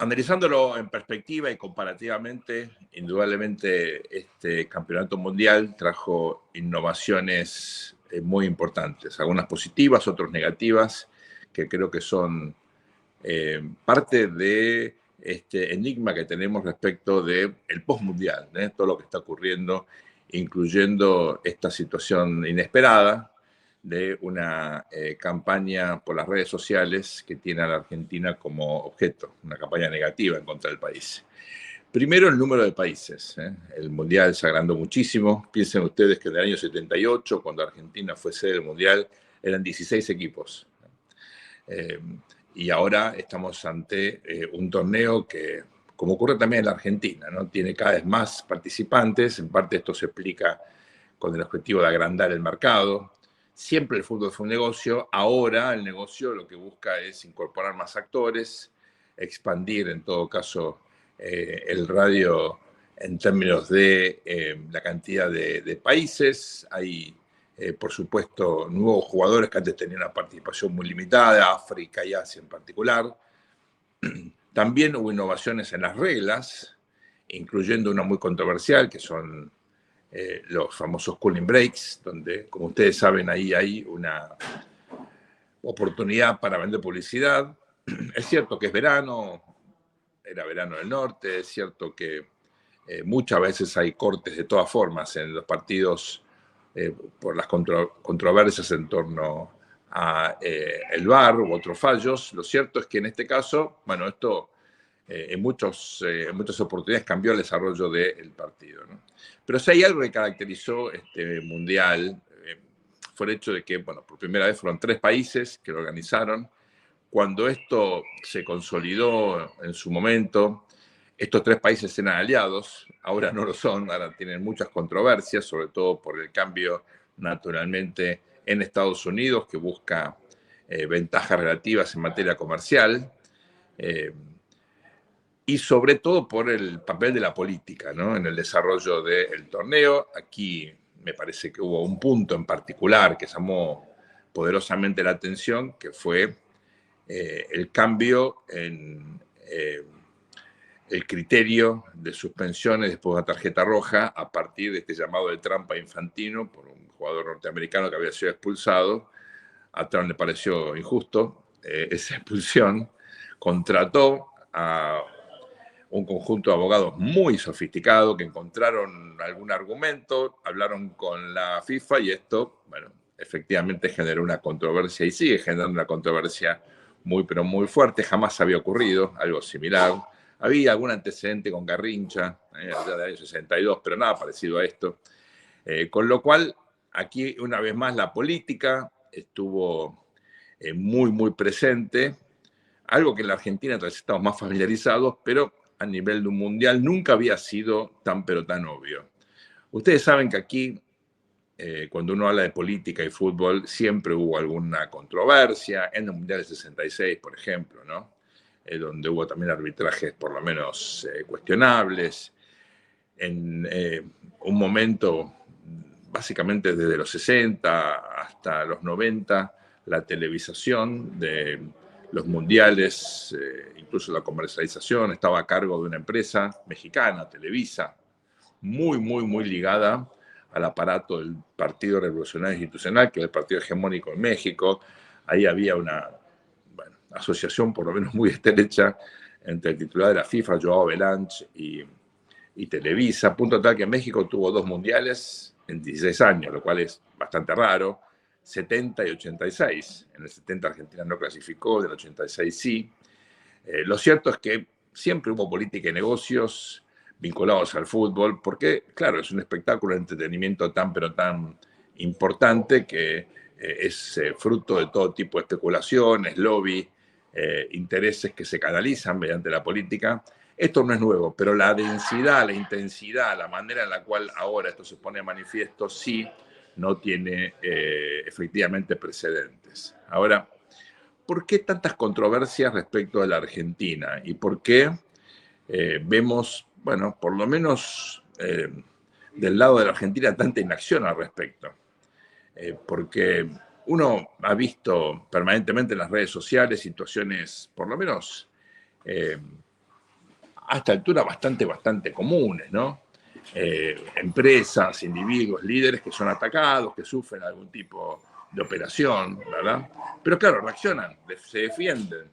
Analizándolo en perspectiva y comparativamente, indudablemente este campeonato mundial trajo innovaciones muy importantes, algunas positivas, otras negativas, que creo que son parte de este enigma que tenemos respecto del postmundial, todo lo que está ocurriendo, incluyendo esta situación inesperada de una campaña por las redes sociales que tiene a la Argentina como objeto, una campaña negativa en contra del país. Primero, el número de países. El Mundial se agrandó muchísimo. Piensen ustedes que en el año 78, cuando Argentina fue sede del Mundial, eran 16 equipos. Y ahora estamos ante un torneo que, como ocurre también en la Argentina, ¿no? Tiene cada vez más participantes. En parte esto se explica con el objetivo de agrandar el mercado. Siempre el fútbol fue un negocio. Ahora el negocio lo que busca es incorporar más actores, expandir en todo caso el radio en términos de la cantidad de países. Hay, por supuesto, nuevos jugadores que antes tenían una participación muy limitada, África y Asia en particular. También hubo innovaciones en las reglas, incluyendo una muy controversial, que son los famosos cooling breaks, donde, como ustedes saben, ahí hay una oportunidad para vender publicidad. Es cierto que es verano, era verano del norte, es cierto que muchas veces hay cortes de todas formas en los partidos por las controversias en torno a el VAR u otros fallos. Lo cierto es que en este caso, bueno, esto en muchas oportunidades cambió el desarrollo del partido, ¿no? Pero si hay algo que caracterizó este Mundial, fue el hecho de que, bueno, por primera vez fueron 3 países que lo organizaron. Cuando esto se consolidó en su momento, estos 3 países eran aliados, ahora no lo son, ahora tienen muchas controversias, sobre todo por el cambio naturalmente en Estados Unidos, que busca ventajas relativas en materia comercial, y sobre todo por el papel de la política, ¿no? En el desarrollo del torneo. Aquí me parece que hubo un punto en particular que llamó poderosamente la atención, que fue el cambio en el criterio de suspensiones después de una tarjeta roja a partir de este llamado de trampa Infantino por un jugador norteamericano que había sido expulsado. A Trump le pareció injusto esa expulsión, contrató a un conjunto de abogados muy sofisticado que encontraron algún argumento, hablaron con la FIFA y esto, bueno, efectivamente generó una controversia y sigue generando una controversia muy, pero muy fuerte. Jamás había ocurrido algo similar. Había algún antecedente con Garrincha, allá del año 62, pero nada parecido a esto. Con lo cual, aquí una vez más la política estuvo muy, muy presente. Algo que en la Argentina tal vez estamos más familiarizados, pero a nivel de un mundial nunca había sido tan, pero tan obvio. Ustedes saben que aquí, cuando uno habla de política y fútbol, siempre hubo alguna controversia, en el Mundial del 66, por ejemplo, ¿no? Donde hubo también arbitrajes por lo menos cuestionables. En un momento, básicamente desde los 60 hasta los 90, la televisación de los mundiales, incluso la comercialización, estaba a cargo de una empresa mexicana, Televisa, muy, muy, muy ligada al aparato del Partido Revolucionario Institucional, que es el partido hegemónico en México. Ahí había una asociación, por lo menos muy estrecha, entre el titular de la FIFA, Joao Belanch, y Televisa, punto tal que México tuvo 2 mundiales en 16 años, lo cual es bastante raro, 70 y 86. En el 70 Argentina no clasificó, del 86 sí. Lo cierto es que siempre hubo política y negocios vinculados al fútbol, porque, claro, es un espectáculo de entretenimiento tan, pero tan importante que es fruto de todo tipo de especulaciones, lobby, intereses que se canalizan mediante la política. Esto no es nuevo, pero la densidad, la intensidad, la manera en la cual ahora esto se pone a manifiesto, sí, no tiene efectivamente precedentes. Ahora, ¿por qué tantas controversias respecto de la Argentina? ¿Y por qué vemos, bueno, por lo menos del lado de la Argentina, tanta inacción al respecto? Porque uno ha visto permanentemente en las redes sociales situaciones, por lo menos, a esta altura bastante comunes, ¿no? Empresas, individuos, líderes que son atacados, que sufren algún tipo de operación, ¿verdad? Pero claro, reaccionan, se defienden.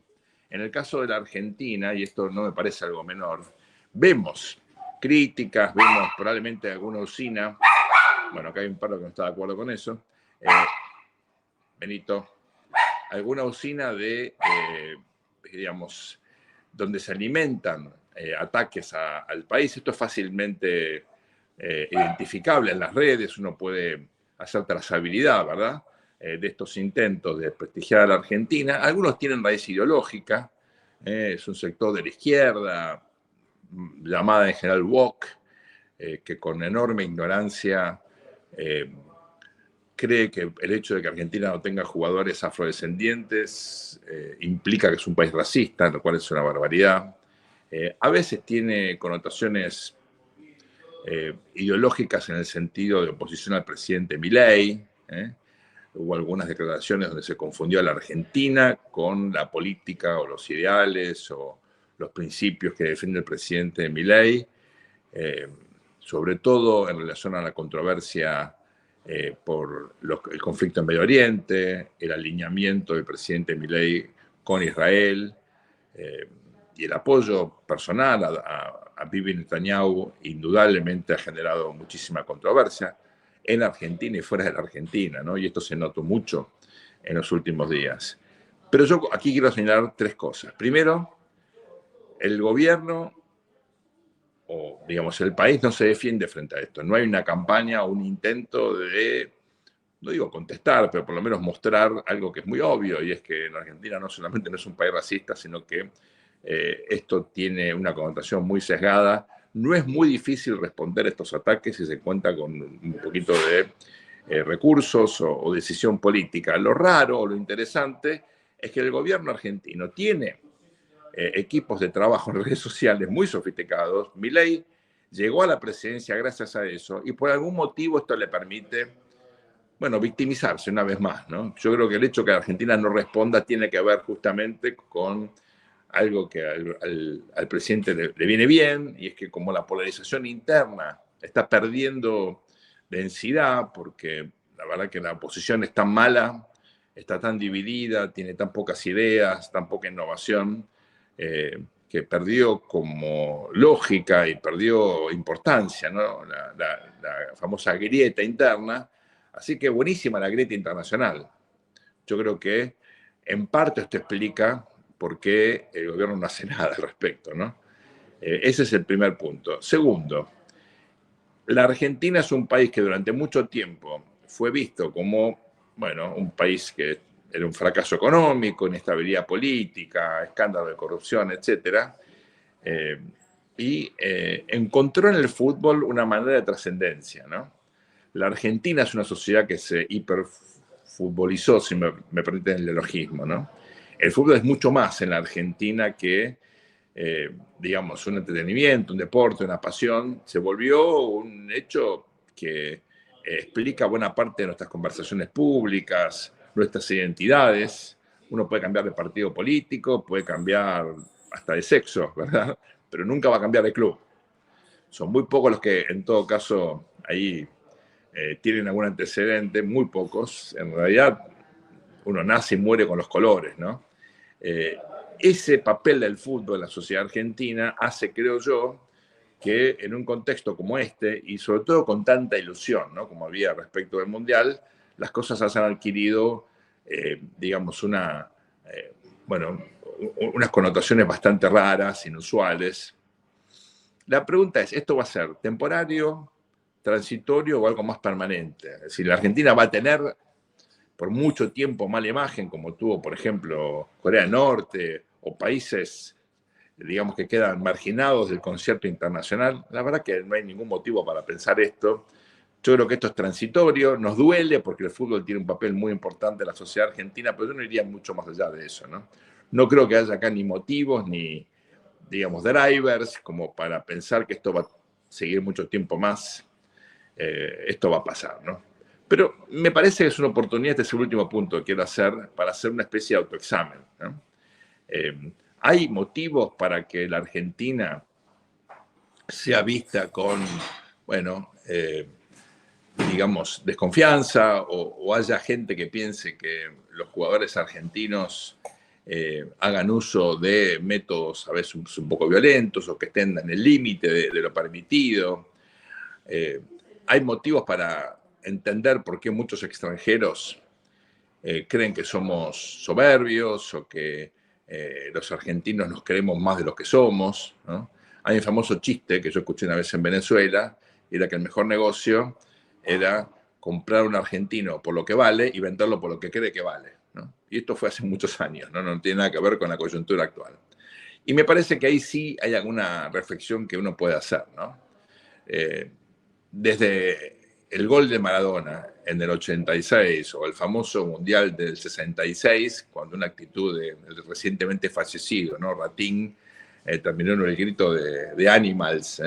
En el caso de la Argentina, y esto no me parece algo menor, vemos críticas, vemos probablemente alguna usina, bueno, acá hay un perro que no está de acuerdo con eso, Benito, alguna usina de, digamos, donde se alimentan ataques al país. Esto es fácilmente identificable en las redes, uno puede hacer trazabilidad, ¿verdad? De estos intentos de desprestigiar a la Argentina. Algunos tienen raíz ideológica, es un sector de la izquierda, llamada en general woke, que con enorme ignorancia cree que el hecho de que Argentina no tenga jugadores afrodescendientes implica que es un país racista, lo cual es una barbaridad. A veces tiene connotaciones ideológicas en el sentido de oposición al presidente Milei. Hubo algunas declaraciones donde se confundió a la Argentina con la política o los ideales o los principios que defiende el presidente Milei, sobre todo en relación a la controversia por el conflicto en Medio Oriente, el alineamiento del presidente Milei con Israel y el apoyo personal a Bibi Netanyahu indudablemente ha generado muchísima controversia en Argentina y fuera de la Argentina, ¿no? Y esto se notó mucho en los últimos días. Pero yo aquí quiero señalar tres cosas. Primero, el gobierno o, digamos, el país no se defiende frente a esto. No hay una campaña o un intento de, no digo contestar, pero por lo menos mostrar algo que es muy obvio, y es que la Argentina no solamente no es un país racista, sino que esto tiene una connotación muy sesgada. No es muy difícil responder a estos ataques si se cuenta con un poquito de recursos o decisión política. Lo raro o lo interesante es que el gobierno argentino tiene equipos de trabajo en redes sociales muy sofisticados. Milei llegó a la presidencia gracias a eso y por algún motivo esto le permite, bueno, victimizarse una vez más, ¿no? Yo creo que el hecho de que Argentina no responda tiene que ver justamente con algo que al presidente le viene bien, y es que como la polarización interna está perdiendo densidad, porque la verdad que la oposición es tan mala, está tan dividida, tiene tan pocas ideas, tan poca innovación, que perdió como lógica y perdió importancia, ¿no? La famosa grieta interna. Así que buenísima la grieta internacional. Yo creo que en parte esto explica por qué el gobierno no hace nada al respecto, ¿no? Ese es el primer punto. Segundo, la Argentina es un país que durante mucho tiempo fue visto como, bueno, un país que era un fracaso económico, inestabilidad política, escándalo de corrupción, etcétera, y encontró en el fútbol una manera de trascendencia, ¿no? La Argentina es una sociedad que se hiperfutbolizó, si me permiten el elogismo, ¿no? El fútbol es mucho más en la Argentina que, digamos, un entretenimiento, un deporte, una pasión. Se volvió un hecho que explica buena parte de nuestras conversaciones públicas, nuestras identidades. Uno puede cambiar de partido político, puede cambiar hasta de sexo, ¿verdad? Pero nunca va a cambiar de club. Son muy pocos los que, en todo caso, ahí tienen algún antecedente, muy pocos. En realidad, uno nace y muere con los colores, ¿no? Ese papel del fútbol en la sociedad argentina hace, creo yo, que en un contexto como este, y sobre todo con tanta ilusión, ¿no? Como había respecto del Mundial, las cosas han adquirido, digamos, bueno, unas connotaciones bastante raras, inusuales. La pregunta es, ¿esto va a ser temporario, transitorio o algo más permanente? Es decir, la Argentina va a tener por mucho tiempo mala imagen, como tuvo, por ejemplo, Corea del Norte o países, digamos, que quedan marginados del concierto internacional. La verdad que no hay ningún motivo para pensar esto. Yo creo que esto es transitorio, nos duele porque el fútbol tiene un papel muy importante en la sociedad argentina, pero yo no iría mucho más allá de eso, ¿no? No creo que haya acá ni motivos ni, digamos, drivers como para pensar que esto va a seguir mucho tiempo más. Esto va a pasar, ¿no? Pero me parece que es una oportunidad, este es el último punto que quiero hacer, para hacer una especie de autoexamen, ¿no? ¿Hay motivos para que la Argentina sea vista con, bueno, digamos, desconfianza o haya gente que piense que los jugadores argentinos hagan uso de métodos a veces un poco violentos o que estén en el límite de lo permitido. Hay motivos para entender por qué muchos extranjeros creen que somos soberbios o que los argentinos nos creemos más de lo que somos, ¿no? Hay un famoso chiste que yo escuché una vez en Venezuela, y era que el mejor negocio era comprar un argentino por lo que vale y venderlo por lo que cree que vale, ¿no? Y esto fue hace muchos años, ¿no? No tiene nada que ver con la coyuntura actual. Y me parece que ahí sí hay alguna reflexión que uno puede hacer, ¿no? Eh, Desde el gol de Maradona en el 86 o el famoso Mundial del 66, cuando una actitud del recientemente fallecido, ¿no? Ratín, terminó en el grito de Animals,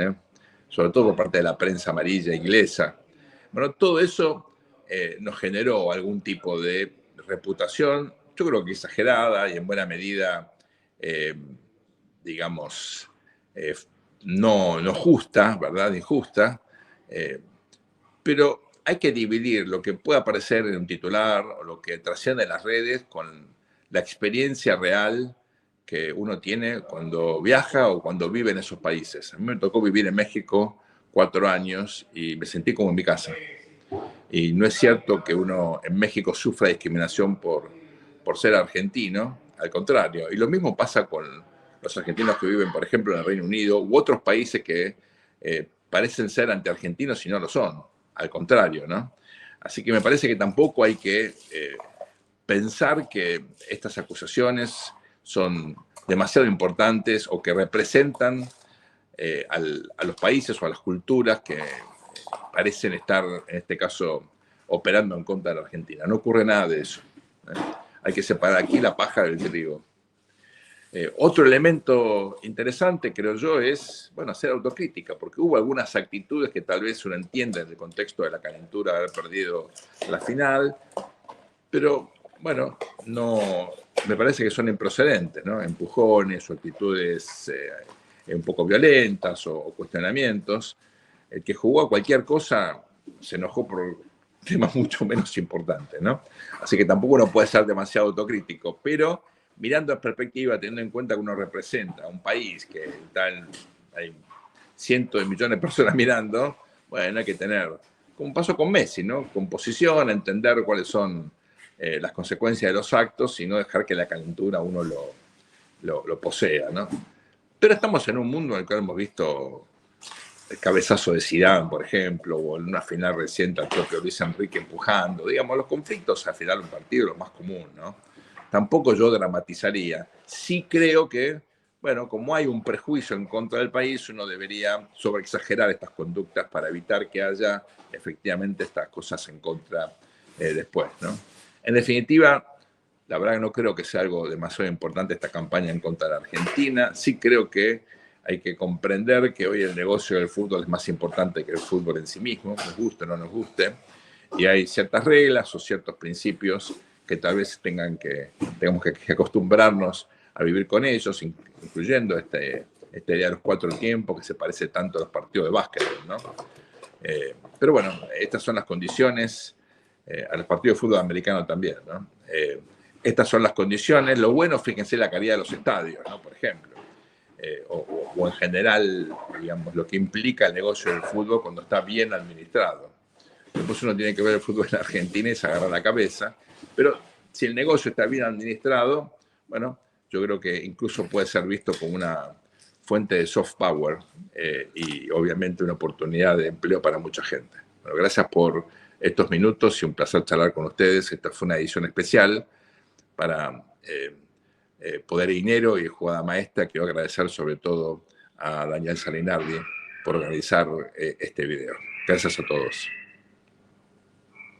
sobre todo por parte de la prensa amarilla inglesa. Bueno, todo eso nos generó algún tipo de reputación, yo creo que exagerada y en buena medida, eh, digamos, eh, no justa, ¿verdad? Injusta. Eh, pero hay que dividir lo que puede aparecer en un titular o lo que trasciende en las redes con la experiencia real que uno tiene cuando viaja o cuando vive en esos países. A mí me tocó vivir en México 4 años y me sentí como en mi casa. Y no es cierto que uno en México sufra discriminación por ser argentino, al contrario. Y lo mismo pasa con los argentinos que viven, por ejemplo, en el Reino Unido u otros países que parecen ser antiargentinos y no lo son, al contrario, ¿no? Así que me parece que tampoco hay que pensar que estas acusaciones son demasiado importantes o que representan a los países o a las culturas que parecen estar, en este caso, operando en contra de la Argentina. No ocurre nada de eso. Hay que separar aquí la paja del trigo. Otro elemento interesante, creo yo, es, bueno, hacer autocrítica, porque hubo algunas actitudes que tal vez uno entiende en el contexto de la calentura de haber perdido la final, pero, bueno, no, me parece que son improcedentes, ¿no? Empujones o actitudes un poco violentas o cuestionamientos. El que jugó a cualquier cosa se enojó por temas mucho menos importantes, ¿no? Así que tampoco uno puede ser demasiado autocrítico, pero mirando en perspectiva, teniendo en cuenta que uno representa a un país que hay cientos de millones de personas mirando, bueno, hay que tener, como pasó con Messi, ¿no? Composición, entender cuáles son las consecuencias de los actos y no dejar que la calentura uno lo posea, ¿no? Pero estamos en un mundo en el que hemos visto el cabezazo de Zidane, por ejemplo, o en una final reciente al propio Luis Enrique empujando. Digamos, los conflictos al final de un partido es lo más común, ¿no? Tampoco yo dramatizaría. Sí creo que, bueno, como hay un prejuicio en contra del país, uno debería sobreexagerar estas conductas para evitar que haya efectivamente estas cosas en contra después, ¿no? En definitiva, la verdad que no creo que sea algo demasiado importante esta campaña en contra de la Argentina. Sí creo que hay que comprender que hoy el negocio del fútbol es más importante que el fútbol en sí mismo, nos guste o no nos guste, y hay ciertas reglas o ciertos principios que tal vez tengamos que acostumbrarnos a vivir con ellos, incluyendo esta idea de los 4 tiempos que se parece tanto a los partidos de básquetbol, ¿no? Pero bueno, estas son las condiciones, a los partidos de fútbol americano también, ¿no? Estas son las condiciones. Lo bueno, fíjense la calidad de los estadios, ¿no? Por ejemplo. O en general, digamos, lo que implica el negocio del fútbol cuando está bien administrado. Después uno tiene que ver el fútbol en Argentina y se agarra la cabeza, pero si el negocio está bien administrado, bueno, yo creo que incluso puede ser visto como una fuente de soft power y obviamente una oportunidad de empleo para mucha gente. Bueno, gracias por estos minutos y un placer charlar con ustedes. Esta fue una edición especial para Poder y Dinero y Jugada Maestra. Quiero agradecer sobre todo a Daniel Salinardi por organizar este video. Gracias a todos.